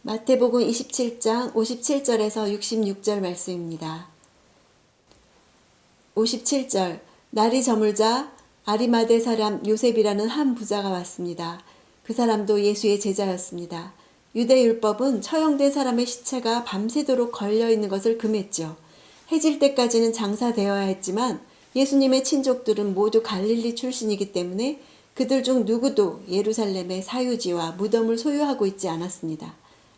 마태복음 27장 57절에서 66절 말씀입니다. 57절 날이 저물자 아리마대 사람 요셉이라는 한 부자가 왔습니다. 그 사람도 예수의 제자였습니다. 유대율법은 처형된 사람의 시체가 밤새도록 걸려있는 것을 금했죠. 해질 때까지는 장사되어야 했지만 예수님의 친족들은 모두 갈릴리 출신이기 때문에 그들 중 누구도 예루살렘의 사유지와 무덤을 소유하고 있지 않았습니다.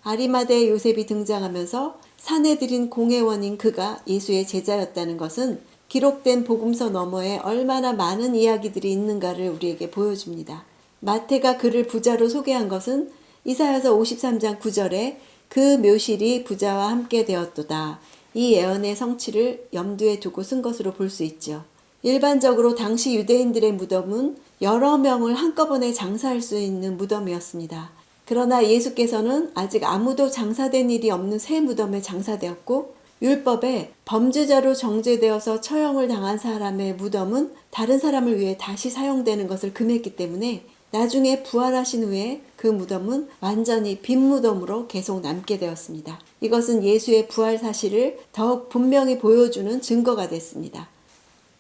아리마대 요셉이 등장하면서 사내들인 공회원인 그가 예수의 제자였다는 것은 기록된 복음서 너머에 얼마나 많은 이야기들이 있는가를 우리에게 보여줍니다. 마태가 그를 부자로 소개한 것은 이사야서 53장 9절에 그 묘실이 부자와 함께 되었도다. 이 예언의 성취를 염두에 두고 쓴 것으로 볼 수 있죠. 일반적으로 당시 유대인들의 무덤은 여러 명을 한꺼번에 장사할 수 있는 무덤이었습니다. 그러나 예수께서는 아직 아무도 장사된 일이 없는 새 무덤에 장사되었고 율법에 범죄자로 정죄되어서 처형을 당한 사람의 무덤은 다른 사람을 위해 다시 사용되는 것을 금했기 때문에 나중에 부활하신 후에 그 무덤은 완전히 빈 무덤으로 계속 남게 되었습니다. 이것은 예수의 부활 사실을 더욱 분명히 보여주는 증거가 됐습니다.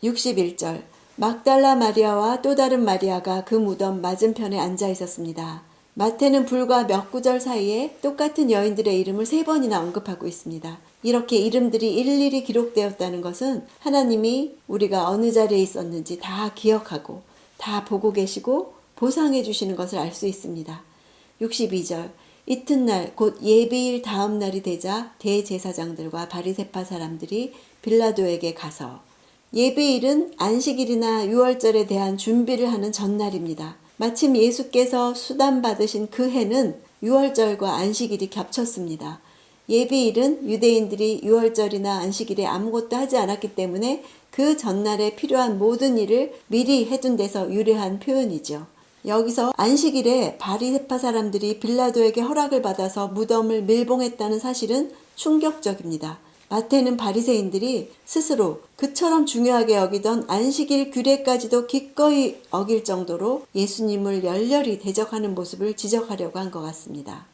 61절 막달라 마리아와 또 다른 마리아가 그 무덤 맞은편에 앉아 있었습니다. 마태는 불과 몇 구절 사이에 똑같은 여인들의 이름을 3번이나 언급하고 있습니다. 이렇게 이름들이 일일이 기록되었다는 것은 하나님이 우리가 어느 자리에 있었는지 다 기억하고 다 보고 계시고 보상해 주시는 것을 알 수 있습니다. 62절 이튿날 곧 예비일 다음 날이 되자 대제사장들과 바리새파 사람들이 빌라도에게 가서 예비일은 안식일이나 유월절에 대한 준비를 하는 전날입니다. 마침 예수께서 수단받으신 그 해는 유월절과 안식일이 겹쳤습니다. 예비일은 유대인들이 유월절이나 안식일에 아무것도 하지 않았기 때문에 그 전날에 필요한 모든 일을 미리 해둔 데서 유래한 표현이죠. 여기서 안식일에 바리새파 사람들이 빌라도에게 허락을 받아서 무덤을 밀봉했다는 사실은 충격적입니다. 마태는 바리새인들이 스스로 그처럼 중요하게 여기던 안식일 규례까지도 기꺼이 어길 정도로 예수님을 열렬히 대적하는 모습을 지적하려고 한 것 같습니다.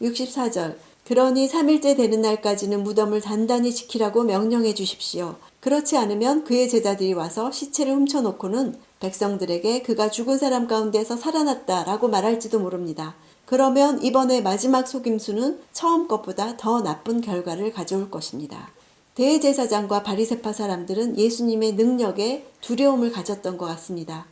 64절 그러니 3일째 되는 날까지는 무덤을 단단히 지키라고 명령해 주십시오. 그렇지 않으면 그의 제자들이 와서 시체를 훔쳐놓고는 백성들에게 그가 죽은 사람 가운데서 살아났다라고 말할지도 모릅니다. 그러면 이번에 마지막 속임수는 처음 것보다 더 나쁜 결과를 가져올 것입니다. 대제사장과 바리새파 사람들은 예수님의 능력에 두려움을 가졌던 것 같습니다.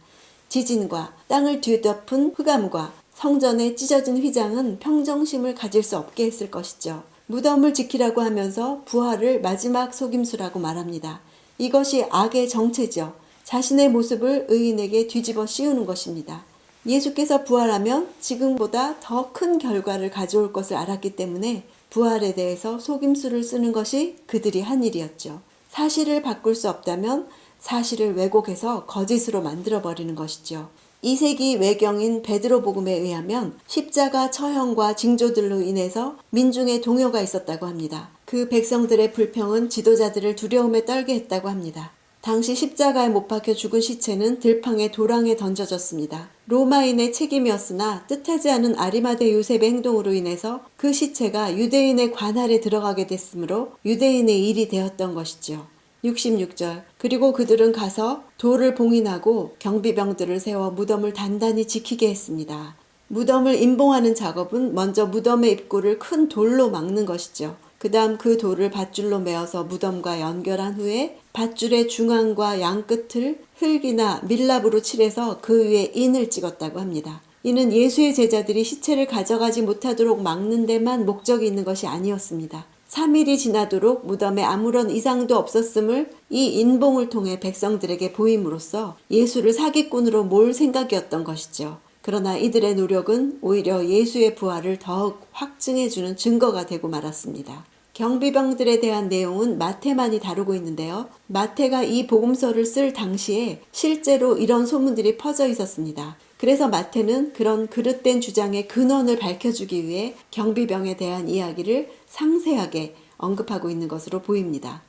지진과 땅을 뒤덮은 흑암과 성전의 찢어진 휘장은 평정심을 가질 수 없게 했을 것이죠. 무덤을 지키라고 하면서 부활을 마지막 속임수라고 말합니다. 이것이 악의 정체죠. 자신의 모습을 의인에게 뒤집어 씌우는 것입니다. 예수께서 부활하면 지금보다 더 큰 결과를 가져올 것을 알았기 때문에 부활에 대해서 속임수를 쓰는 것이 그들이 한 일이었죠. 사실을 바꿀 수 없다면 사실을 왜곡해서 거짓으로 만들어버리는 것이죠. 2세기 외경인 베드로복음에 의하면 십자가 처형과 징조들로 인해서 민중의 동요가 있었다고 합니다. 그 백성들의 불평은 지도자들을 두려움에 떨게 했다고 합니다. 당시 십자가에 못 박혀 죽은 시체는 들판의 도랑에 던져졌습니다. 로마인의 책임이었으나 뜻하지 않은 아리마대 요셉의 행동으로 인해서 그 시체가 유대인의 관할에 들어가게 됐으므로 유대인의 일이 되었던 것이죠. 66절 그리고 그들은 가서 돌을 봉인하고 경비병들을 세워 무덤을 단단히 지키게 했습니다. 무덤을 임봉하는 작업은 먼저 무덤의 입구를 큰 돌로 막는 것이죠. 그 다음 그 돌을 밧줄로 메어서 무덤과 연결한 후에 밧줄의 중앙과 양끝을 흙이나 밀랍으로 칠해서 그 위에 인을 찍었다고 합니다. 이는 예수의 제자들이 시체를 가져가지 못하도록 막는 데만 목적이 있는 것이 아니었습니다. 3일이 지나도록 무덤에 아무런 이상도 없었음을 이 인봉을 통해 백성들에게 보임으로써 예수를 사기꾼으로 몰 생각이었던 것이죠. 그러나 이들의 노력은 오히려 예수의 부활을 더욱 확증해주는 증거가 되고 말았습니다. 경비병들에 대한 내용은 마태만이 다루고 있는데요. 마태가 이 복음서를 쓸 당시에 실제로 이런 소문들이 퍼져 있었습니다. 그래서 마태는 그런 그릇된 주장의 근원을 밝혀주기 위해 경비병에 대한 이야기를 상세하게 언급하고 있는 것으로 보입니다.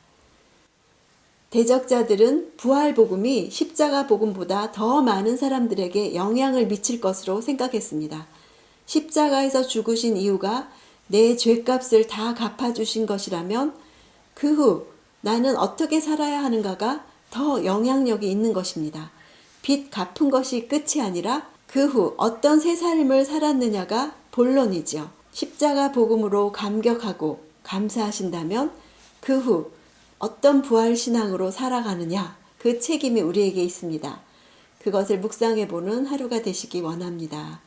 대적자들은 부활 복음이 십자가 복음보다 더 많은 사람들에게 영향을 미칠 것으로 생각했습니다. 십자가에서 죽으신 이유가 내 죄값을 다 갚아주신 것이라면 그 후 나는 어떻게 살아야 하는가가 더 영향력이 있는 것입니다. 빚 갚은 것이 끝이 아니라 그 후 어떤 새 삶을 살았느냐가 본론이죠. 십자가 복음으로 감격하고 감사하신다면 그 후 어떤 부활 신앙으로 살아가느냐, 그 책임이 우리에게 있습니다. 그것을 묵상해 보는 하루가 되시기 원합니다.